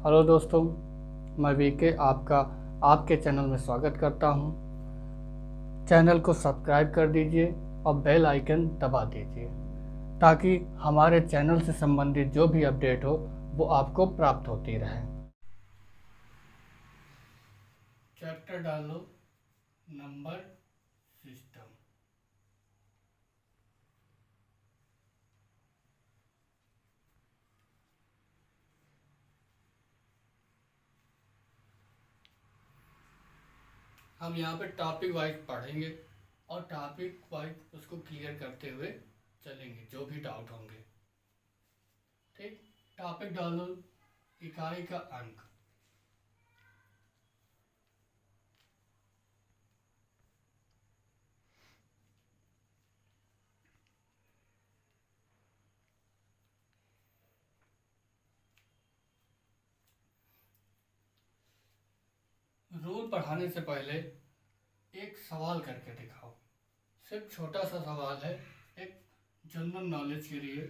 Hello दोस्तों, मैं VK आपका आपके चैनल में स्वागत करता हूं। चैनल को सब्सक्राइब कर दीजिए और बेल आइकन दबा दीजिए ताकि हमारे चैनल से संबंधित जो भी अपडेट हो वो आपको प्राप्त होती रहे। चैप्टर डालो नंबर सिस्टम। हम यहाँ पे टॉपिक वाइज पढ़ेंगे और टॉपिक वाइज उसको क्लियर करते हुए चलेंगे जो भी डाउट होंगे। ठीक, टॉपिक डालो इकाई का अंक। रूल पढ़ाने से पहले एक सवाल करके दिखाओ। सिर्फ छोटा सा सवाल है, एक जनरल नॉलेज के लिए।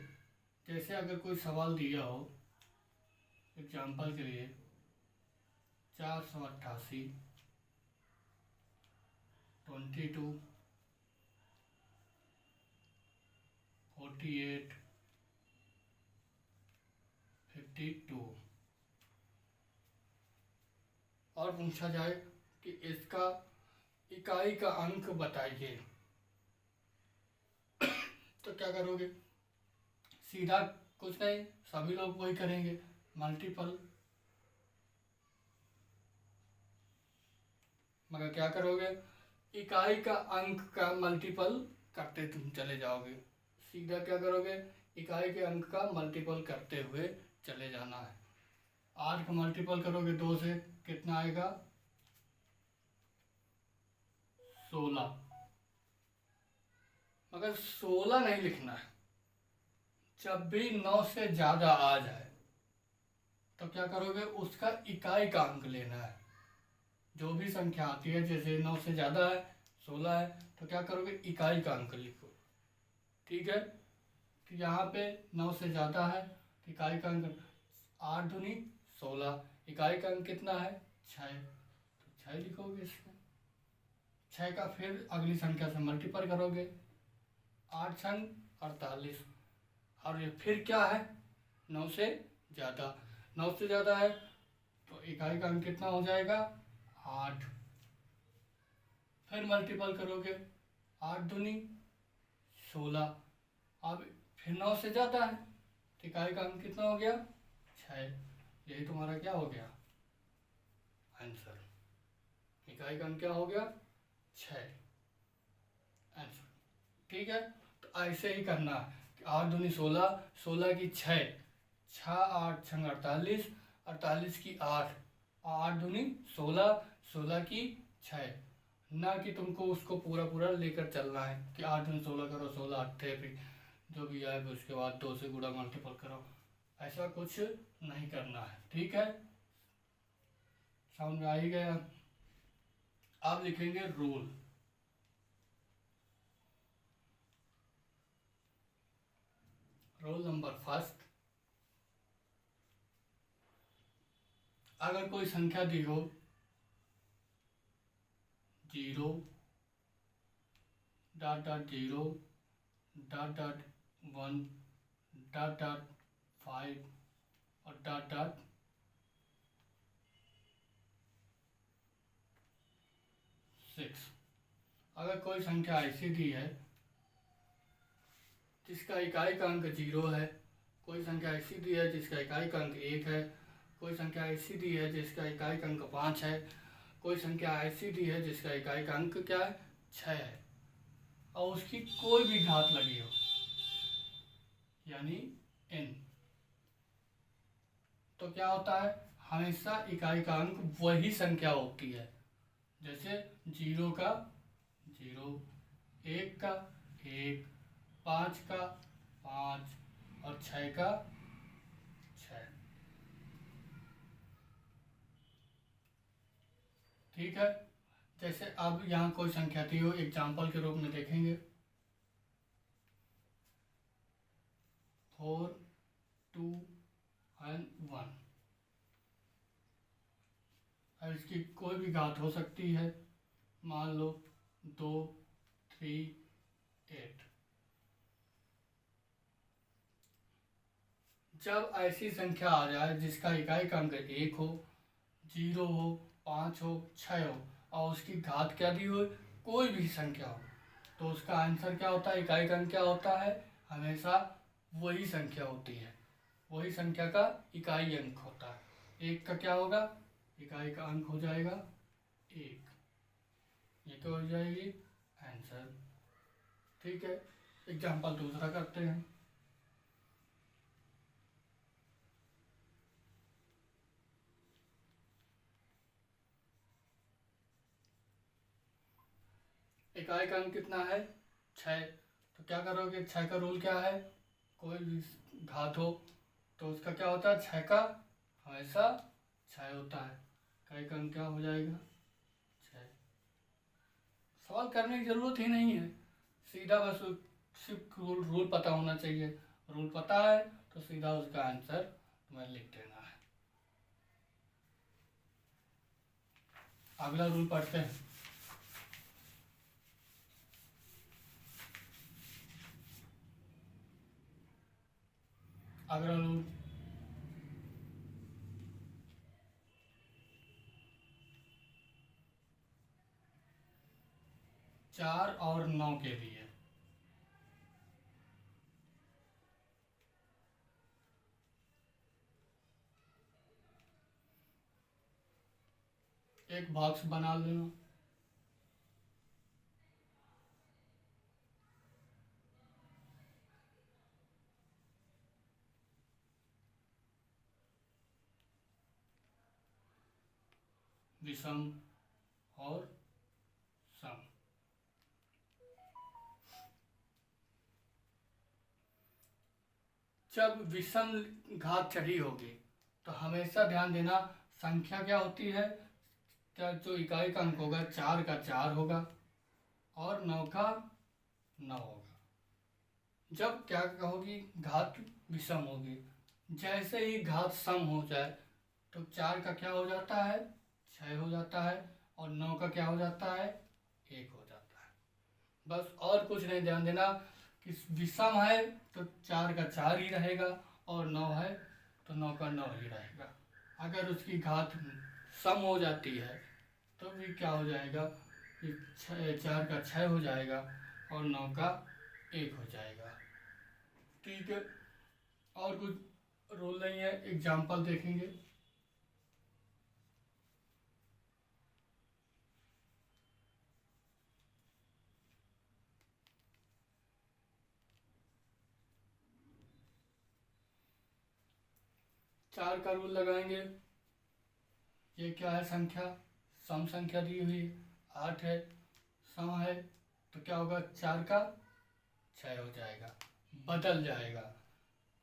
जैसे अगर कोई सवाल दिया हो, एग्जाम्पल के लिए 488, 22, 48, 52 और पूछा जाए कि इसका इकाई का अंक बताइए, तो क्या करोगे? सीधा कुछ नहीं, सभी लोग वही करेंगे, मल्टीपल। मगर क्या करोगे? इकाई का अंक का मल्टीपल करते तुम चले जाओगे। सीधा क्या करोगे? इकाई के अंक का मल्टीपल करते हुए चले जाना है। 8 का मल्टीपल करोगे 2 से, कितना आएगा? 16। मगर 16 नहीं लिखना है। जब भी 9 से ज़्यादा आ जाए तो क्या करोगे? उसका इकाई का अंक लेना है। जो भी संख्या आती है, जैसे 9 से ज़्यादा है, 16 है, तो क्या करोगे? इकाई का अंक लिखो। ठीक है, तो यहाँ पे 9 से ज़्यादा है, इकाई का अंक 8 दूनी 16। इकाई का अंक कितना है? 6, तो 6 लिखोगे इसमें। 6 का फिर अगली संख्या से मल्टीपल करोगे, 8 छंग 48। और ये फिर क्या है? 9 से ज़्यादा। 9 से ज़्यादा है तो इकाई का अंक कितना हो जाएगा? 8। फिर मल्टीपल करोगे, 8 दूनी 16। अब फिर 9 से ज़्यादा है तो इकाई का अंक कितना हो गया? 6। यही तुम्हारा क्या हो गया? आंसर। इकाई का अंक क्या हो गया? 6, आंसर। ठीक है, तो ऐसे ही करना है कि 8 दूनी 16, 16 की 6, 6 8 छंग 48, 48 की 8, 8 दूनी 16, 16 की 6। ना कि तुमको उसको पूरा पूरा लेकर चलना है कि 8 दूनी 16 करो, 16 8 फिर जो भी आए उसके बाद 2 से गुणा मल्टीपल करो। ऐसा कुछ नहीं करना है। ठीक है, समझ में आ ही गया। अब लिखेंगे रूल। रोल नंबर फर्स्ट, अगर कोई संख्या दी हो 0 dot dot 0 dot dot 1 dot dot 5 और डॉट डॉट 6, अगर कोई संख्या ऐसी दी है जिसका इकाई का अंक 0 है, कोई संख्या ऐसी दी है जिसका इकाई का अंक 1 है, कोई संख्या ऐसी दी है जिसका इकाई का अंक 5 है, कोई संख्या ऐसी दी है जिसका इकाई का अंक क्या है? 6 है, और उसकी कोई भी घात लगी हो, यानी n, तो क्या होता है? हमेशा इकाई का अंक वही संख्या होती है। जैसे 0 का 0, 1 का 1, 5 का 5 और 6 का 6। ठीक है, जैसे अब यहाँ कोई संख्या दी हो, एग्जाम्पल के रूप में देखेंगे 4 2 और 1। अब इसकी कोई भी घात हो सकती है, मान लो 2, 3, 8। जब ऐसी संख्या आ जाए जिसका इकाई का अंक 1 हो, 0 हो, 5 हो, 6 हो और उसकी घात क्या दी हो, कोई भी संख्या हो, तो उसका आंसर क्या होता है, इकाई का अंक क्या होता है, हमेशा वही संख्या होती है, वही संख्या का इकाई अंक होता है। 1 का क्या होगा, इकाई का अंक हो जाएगा 1, ये क्या हो जाएगी, आंसर। ठीक है, एग्जाम्पल दूसरा करते हैं। इकाई का अंक कितना है, 6। तो क्या करोगे, 6 का रूल क्या है, कोई भी घात हो तो उसका क्या होता है, 6 का हमेशा 6 होता है। इकाई का अंक क्या हो जाएगा, 6। सवाल करने की ज़रूरत ही नहीं है, सीधा बस सिर्फ रूल पता होना चाहिए। रूल पता है तो सीधा उसका आंसर तुम्हें लिख देना है। अगला रूल पढ़ते हैं। अगला रूल, चार और 9 के लिए एक बॉक्स बना लेना। विषम और सम। जब विषम घात चढ़ी होगी तो हमेशा ध्यान देना, संख्या क्या होती है, क्या जो इकाई का अंक होगा 4 का 4 होगा और 9 का 9 होगा। जब क्या होगी, घात विषम होगी, जैसे ही घात सम हो जाए तो 4 का क्या हो जाता है, 6 हो जाता है और 9 का क्या हो जाता है, 1 हो जाता है। बस और कुछ नहीं, ध्यान देना कि विषम है तो 4 का 4 ही रहेगा और 9 है तो 9 का 9 ही रहेगा। अगर उसकी घात सम हो जाती है तो भी क्या हो जाएगा कि 4 का 6 हो जाएगा और 9 का 1 हो जाएगा। ठीक है, और कुछ रूल नहीं है, एग्जाम्पल देखेंगे। चार का रूल लगाएंगे। ये क्या है, संख्या सम संख्या दी हुई 8 है, सम है तो क्या होगा, 4 का 6 हो जाएगा, बदल जाएगा।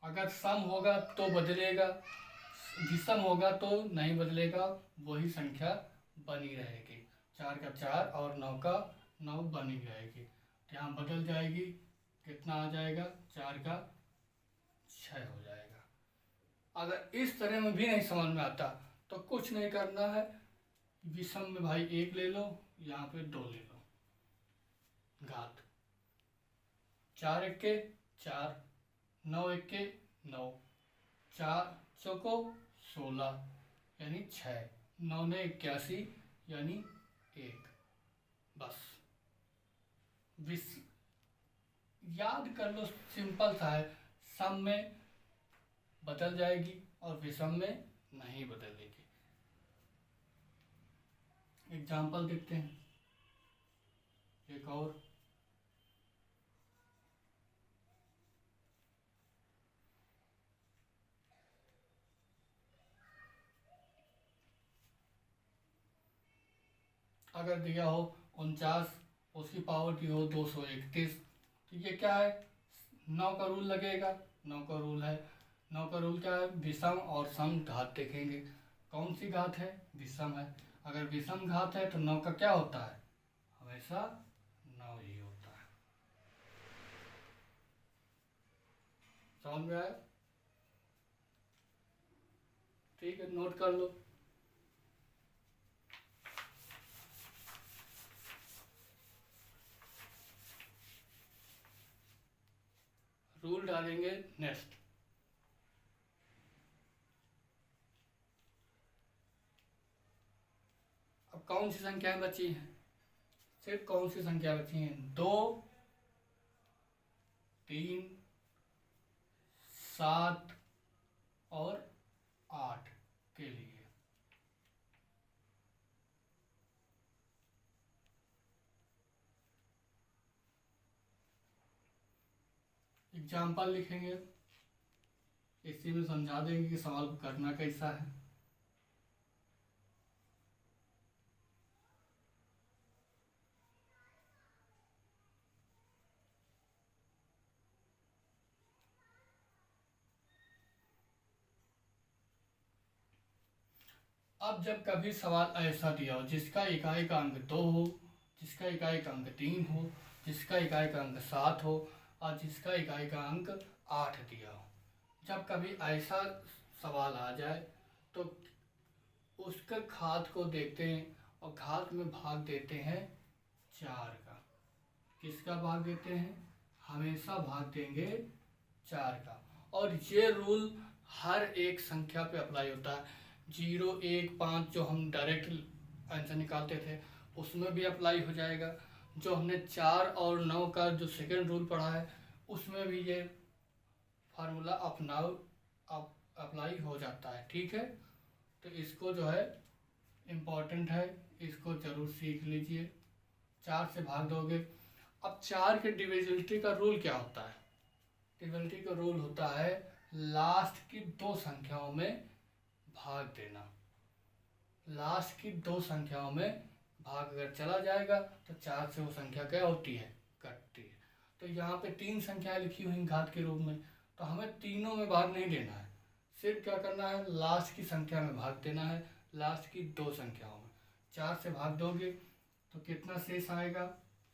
अगर सम होगा तो बदलेगा, विषम होगा तो नहीं बदलेगा, वही संख्या बनी रहेगी। 4 का 4 और 9 का 9 बनी रहेगी, यहाँ बदल जाएगी, कितना आ जाएगा, 4 का 6 हो जाएगा। अगर इस तरह में भी नहीं समझ में आता तो कुछ नहीं करना है, विषम में भाई 1 ले लो, यहाँ पे 2 ले लो, घात 4 1 4, 9 1 9, 4 चौको 16 यानी 6, 9 ने 81 यानी 1। बस याद कर लो, सिंपल सा है, सम में बदल जाएगी और विषम में नहीं बदलेगी। एग्जाम्पल देखते हैं एक और। अगर दिया हो 49, उसकी पावर दी हो 231, तो ये क्या है, 9 का रूल लगेगा। 9 का रूल है, 9 का रूल क्या है, विषम और सम घात देखेंगे, कौन सी घात है, विषम है। अगर विषम घात है तो 9 का क्या होता है, हमेशा 9 ही होता है। समझ में आया, ठीक है, नोट कर लो। डालेंगे नेक्स्ट। अब कौन सी संख्याएं बची हैं? सिर्फ कौन सी संख्या बची हैं? 2, 3, 7 और 8 के लिए। एग्जाम्पल लिखेंगे, इसी में समझा देंगे कि सवाल को करना कैसा है। अब जब कभी सवाल ऐसा दिया हो जिसका इकाई का अंक 2 हो, जिसका इकाई का अंक 3 हो, जिसका इकाई का अंक 7 हो और जिसका इकाई का अंक 8 दिया हो, जब कभी ऐसा सवाल आ जाए तो उसके घात को देखते हैं और घात में भाग देते हैं 4 का। किसका भाग देते हैं? हमेशा भाग देंगे 4 का। और ये रूल हर एक संख्या पे अप्लाई होता है। 0, 1, 5 जो हम डायरेक्ट आंसर निकालते थे उसमें भी अप्लाई हो जाएगा। जो हमने 4 और 9 का जो सेकंड रूल पढ़ा है उसमें भी ये फार्मूला अप्लाई हो जाता है। ठीक है, तो इसको जो है इम्पॉर्टेंट है, इसको जरूर सीख लीजिए। 4 से भाग दोगे। अब 4 के डिविजिबिलिटी का रूल क्या होता है? डिविजिबिलिटी का रूल होता है लास्ट की 2 संख्याओं में भाग देना। लास्ट की 2 संख्याओं में भाग अगर चला जाएगा तो 4 से वो संख्या क्या होती है? कटती है। तो यहाँ पे 3 संख्याएं लिखी हुई घात के रूप में, तो हमें तीनों में भाग नहीं देना है। सिर्फ क्या करना है? लास्ट की संख्या में भाग देना है, लास्ट की 2 संख्याओं में। 4 से भाग दोगे तो कितना शेष आएगा?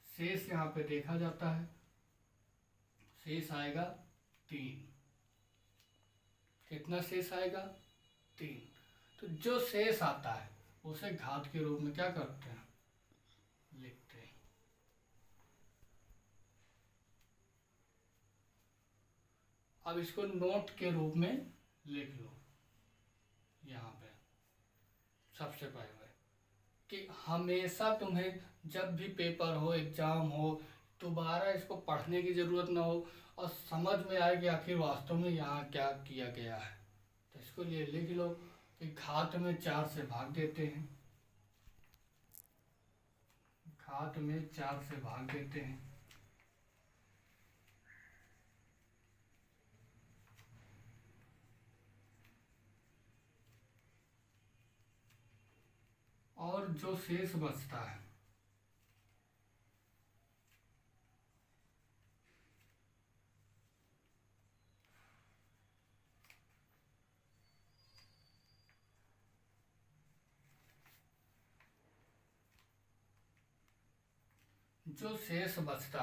शेष यहाँ पे देखा जाता है, शेष आएगा 3। कितना शेष आएगा? 3। तो जो शेष आता है उसे घात के रूप में क्या करते हैं? लिखते हैं। अब इसको नोट के रूप में लिख लो यहाँ पे सबसे पहले कि हमेशा तुम्हें जब भी पेपर हो, एग्जाम हो, दोबारा इसको पढ़ने की ज़रूरत ना हो और समझ में आए कि आखिर वास्तव में यहाँ क्या किया गया है। तो इसको लिए लिख लो कि घात में 4 से भाग देते हैं, घात में 4 से भाग देते हैं। और जो शेष बचता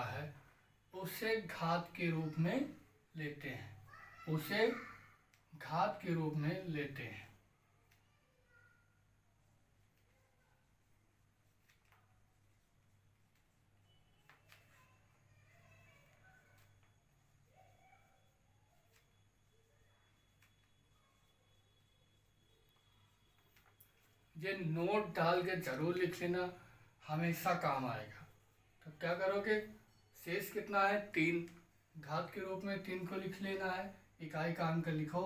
है उसे घात के रूप में लेते हैं, उसे घात के रूप में लेते हैं। ये नोट डाल के जरूर लिख लेना, हमेशा काम आएगा। तो क्या करोगे? शेष कितना है? 3। घात के रूप में 3 को लिख लेना है। इकाई का अंक लिखो,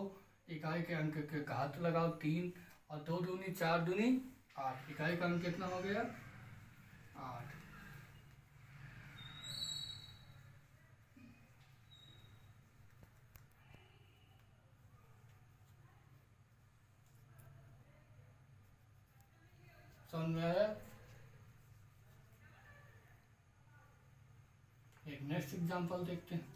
इकाई के अंक के घात लगाओ 3 और 2 दूनी 4 दूनी 8। इकाई का अंक कितना हो गया? 8। समझ में आया? एक नेक्स्ट एग्जांपल देखते हैं।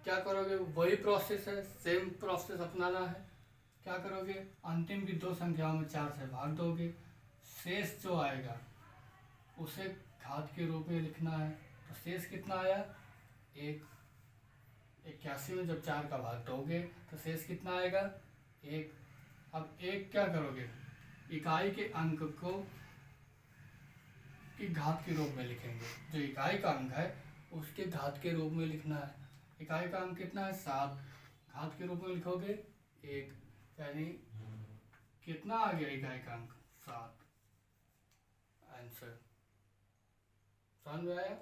क्या करोगे? वही प्रोसेस है, सेम प्रोसेस अपनाना है। क्या करोगे? अंतिम की 2 संख्याओं में 4 से भाग दोगे। शेष जो आएगा उसे घात के रूप में लिखना है। तो शेष कितना आया? 1। 81 में जब 4 का भाग दोगे तो शेष कितना आएगा? 1। अब 1 क्या करोगे? इकाई के अंक को की घात के रूप में लिखेंगे। जो इकाई का अंक है उसके घात के रूप में लिखना है। इकाई का अंक कितना है? 7। घात के रूप में लिखोगे 1, यानी कितना आ गया इकाई का अंक? 7। आंसर समझ में आया?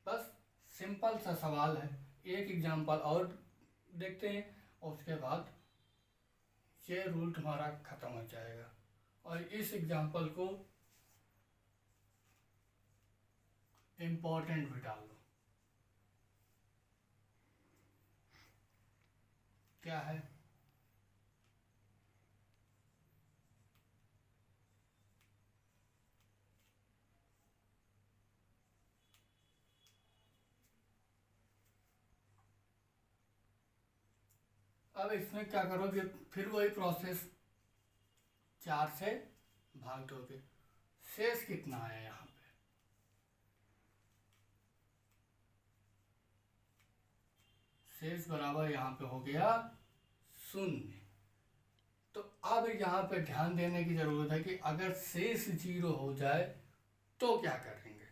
बस सिंपल सा सवाल है। एक एग्जाम्पल और देखते हैं और उसके बाद ये रूल तुम्हारा खत्म हो जाएगा। और इस एग्जाम्पल को इम्पोर्टेंट भी डाल लो। क्या है? अब इसमें क्या करोगे? फिर वही प्रोसेस, 4 से भाग दोगे। शेष कितना है यहाँ पे? शेष बराबर यहाँ पे हो गया 0। तो अब यहाँ पे ध्यान देने की जरूरत है कि अगर शेष 0 हो जाए तो क्या करेंगे।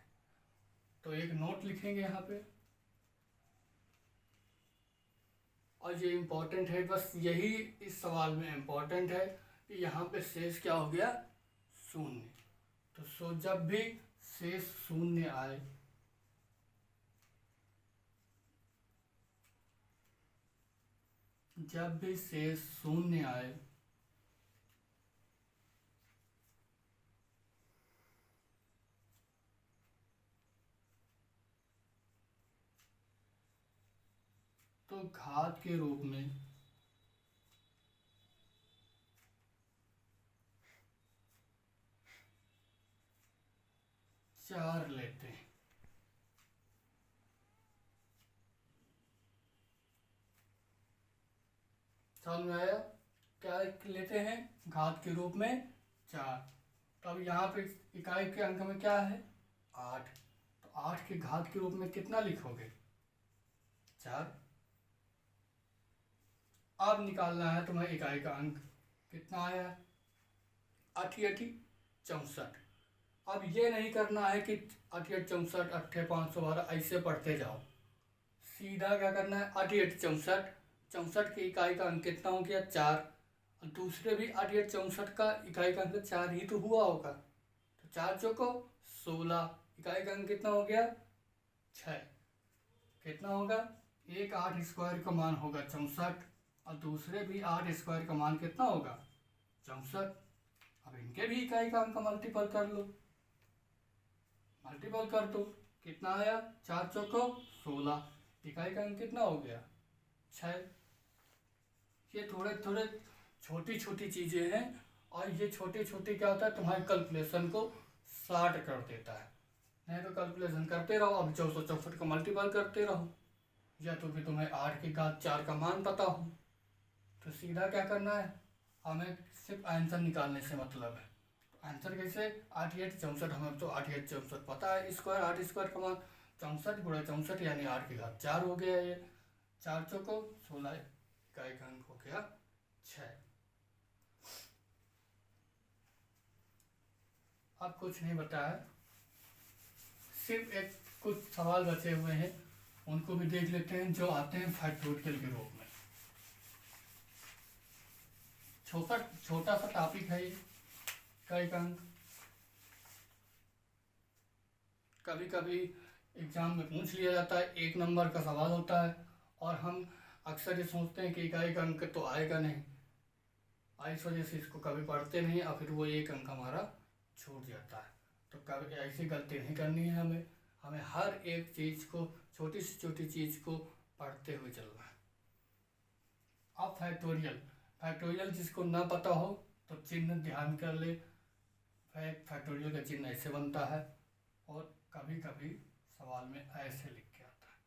तो एक नोट लिखेंगे यहाँ पे, और ये इम्पोर्टेंट है। बस यही इस सवाल में इम्पोर्टेंट है कि यहाँ पे शेष क्या हो गया? 0। तो जब भी शेष 0 आए जब भी शेष 0 आए तो घात के रूप में 4 लेते हैं। समझ में आया? क्या लेते हैं? घात के रूप में 4। तो अब यहाँ पे इकाई के अंक में क्या है? 8। तो 8 के घात के रूप में कितना लिखोगे? 4। अब निकालना है तुम्हें इकाई का अंक। कितना आया? 8 64। अब ये नहीं करना है कि 8 64 8 512 ऐसे पढ़ते जाओ। सीधा क्या करना है? 8 64 64 की इकाई का अंक कितना हो गया? 4। और दूसरे भी 8 64 का इकाई का अंक 4 ही तो हुआ होगा। तो 4 चौको 16, इकाई का अंक कितना हो गया? 6। कितना होगा? एक 8 स्क्वायर का मान होगा 64 और दूसरे भी 8 स्क्वायर का मान कितना होगा? 64। अब इनके भी इकाई का अंक मल्टीपल कर लो, मल्टीपल कर दो। कितना आया? 4 चौको 16, इकाई का अंक कितना हो गया? 6। ये थोड़े थोड़े छोटी छोटी चीज़ें हैं और ये छोटे छोटे क्या होता है तुम्हारे कैलकुलेशन को शार्ट कर देता है। नहीं तो कैलकुलेशन करते रहो, अब 464 का मल्टीपल करते रहो, या तो फिर तुम्हें 8 की घात 4 का मान पता हो। तो सीधा क्या करना है? हमें सिर्फ आंसर निकालने से मतलब है। आंसर कैसे? 8 64, हमें तो 8 64 पता है। स्क्वायर 8 स्क्वायर का मान 64 गुणा 64 यानी 8 की घात 4 हो गया। ये 4 चौको 16, इकाई का अंक हो गया 6। अब कुछ नहीं बताया, सिर्फ एक कुछ सवाल बचे हुए हैं, उनको भी देख लेते हैं जो आते हैं फैक्टोरियल के रूप में। छोटा सा टॉपिक है ये, इकाई का अंक। कभी कभी एग्जाम में पूछ लिया जाता है, 1 नंबर का सवाल होता है और हम अक्सर ये सोचते हैं कि इकाई का अंक तो आएगा नहीं, इस वजह से इसको कभी पढ़ते नहीं और फिर वो 1 अंक हमारा छूट जाता है। तो कभी ऐसी गलती नहीं करनी है हमें। हमें हर एक चीज़ को, छोटी से छोटी चीज़ को पढ़ते हुए चलना है। अब फैक्टोरियल जिसको ना पता हो तो चिन्ह ध्यान कर ले। फैक्टोरियल का चिन्ह ऐसे बनता है और कभी कभी सवाल में ऐसे लिख के आता है।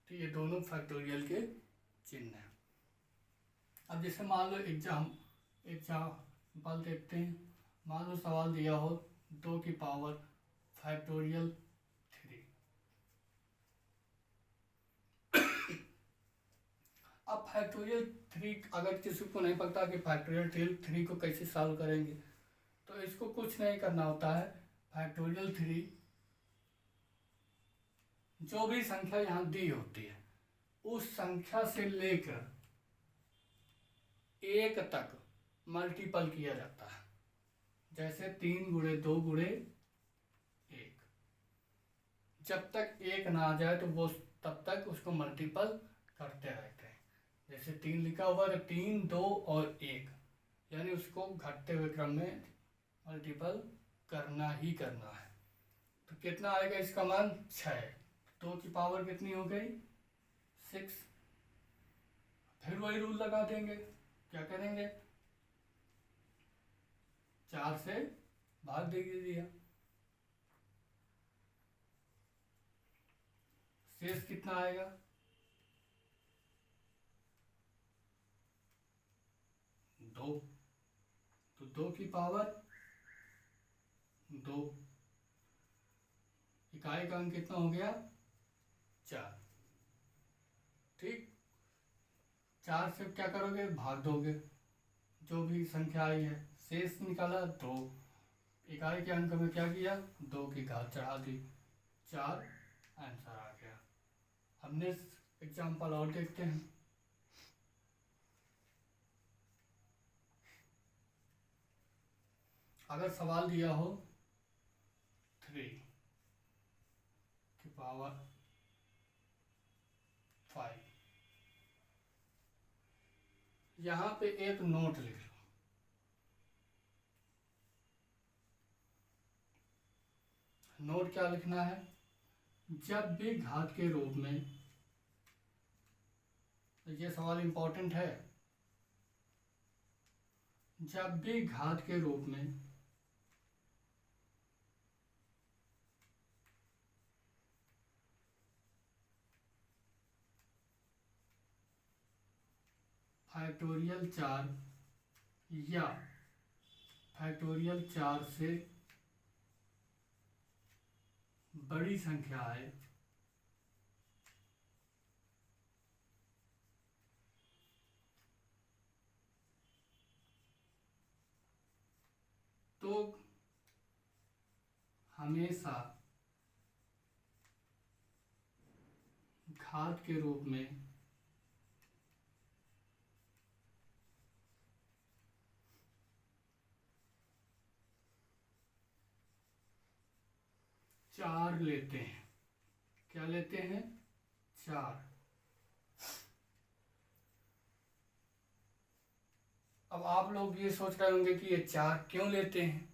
तो ये दोनों फैक्टोरियल के चिन्ह हैं। अब जैसे मान लो एग्जाम्पल देखते हैं। मान लो सवाल दिया हो 2 की पावर फैक्टोरियल 3, अब फैक्टोरियल 3 अगर किसी को नहीं पता कि फैक्टोरियल 3 को कैसे सॉल्व करेंगे, तो इसको कुछ नहीं करना होता है। फैक्टोरियल 3 जो भी संख्या यहाँ दी होती है उस संख्या से लेकर 1 तक मल्टीपल किया जाता है। जैसे 3 गुणे 2 गुणे 1, जब तक 1 ना आ जाए तो वो तब तक उसको मल्टीपल करते रहते हैं। जैसे 3 लिखा हुआ है तो 3, 2 और 1, यानी उसको घटते हुए क्रम में मल्टीपल करना ही करना है। तो कितना आएगा इसका मान? 6। 2 की पावर कितनी हो गई? 6। फिर वही रूल लगा देंगे। क्या करेंगे? 4 से भाग दे दिया। शेष कितना आएगा? 2। तो 2 की पावर 2। इकाई का अंक कितना हो गया? 4। ठीक। 4 से क्या करोगे? भाग दोगे जो भी संख्या आई है। शेष निकाला 2। इकाई के अंक में क्या किया? 2 की घात चढ़ा दी। 4 आंसर आ गया। अब नेक्स्ट एग्जाम्पल और देखते हैं। अगर सवाल दिया हो 3 की पावर 5, यहाँ पे एक नोट लिख लो। नोट क्या लिखना है? जब भी घात के रूप में, ये सवाल इंपॉर्टेंट है, जब भी घात के रूप में फैक्टोरियल 4 या फैक्टोरियल 4 से बड़ी संख्या है तो हमेशा घात के रूप में चार लेते हैं। क्या लेते हैं? 4। अब आप लोग ये सोच रहे होंगे कि ये 4 क्यों लेते हैं?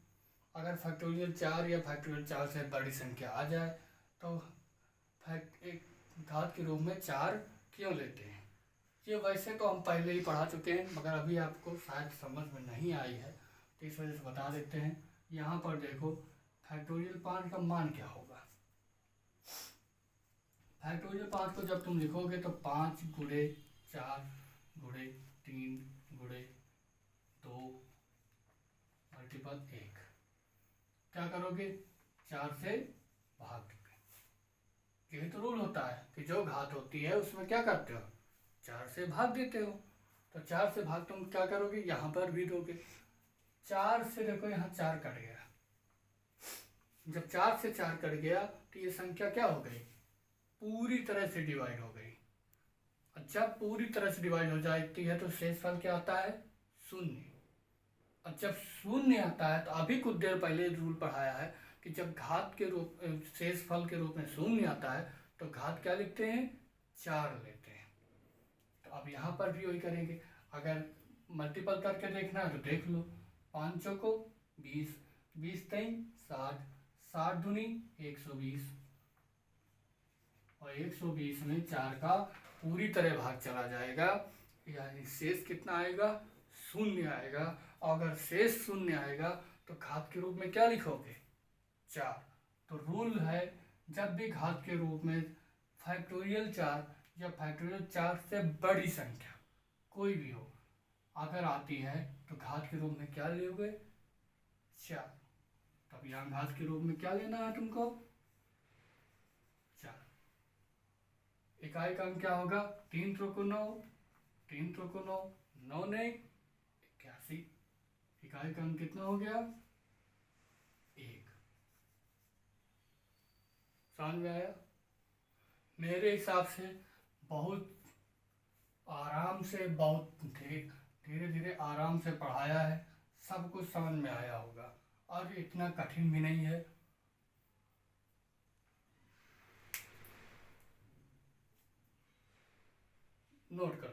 अगर फैक्टोरियल 4 या फैक्टोरियल 4 से बड़ी संख्या आ जाए तो एक घात के रूप में 4 क्यों लेते हैं? ये वैसे तो हम पहले ही पढ़ा चुके हैं, मगर अभी आपको शायद समझ में नहीं आई है, तो इस वजह से बता देते हैं। यहाँ पर देखो, फैक्टोरियल 5 का मान क्या होगा? फैक्टोरियल 5 को जब तुम लिखोगे तो 5 गुणे 4 गुणे 3 गुणे 2 मल्टीपल 1। क्या करोगे? 4 से भाग दोगे। यही तो रूल होता है कि जो घात होती है उसमें क्या करते हो? 4 से भाग देते हो। तो 4 से भाग तुम क्या करोगे? यहाँ पर भी दोगे। 4 से देखो यहाँ 4 कट गया। जब 4 से 4 कट गया तो ये संख्या क्या हो गई? पूरी तरह से डिवाइड हो गई। और जब पूरी तरह से डिवाइड हो जाती है तो शेषफल क्या आता है? 0। और जब 0 आता है तो अभी कुछ देर पहले रूल पढ़ाया है कि जब घात के रूप शेषफल के रूप में 0 आता है तो घात क्या लिखते हैं? 4 लेते हैं। तो अब यहाँ पर भी वही करेंगे। अगर मल्टीपल करके देखना है तो देख लो। 5 को 20, 20 3 60, 60 दूनी 120, और 120 में 4 का पूरी तरह भाग चला जाएगा, यानी शेष कितना आएगा? 0 आएगा। और अगर शेष 0 आएगा तो घात के रूप में क्या लिखोगे? 4। तो रूल है, जब भी घात के रूप में फैक्टोरियल 4 या फैक्टोरियल 4 से बड़ी संख्या कोई भी हो अगर आती है तो घात के रूप में क्या लोगे? 4। तब यहाँ घात के रूप में क्या लेना है तुमको? 4। इकाई का अंक क्या होगा? 3 3 9, 3 3 9, 9 नहीं 81। इकाई का अंक कितना हो गया? 1। समझ में आया? मेरे हिसाब से बहुत आराम से, बहुत धीरे धीरे आराम से पढ़ाया है, सब कुछ समझ में आया होगा और इतना कठिन भी नहीं है। नोट कर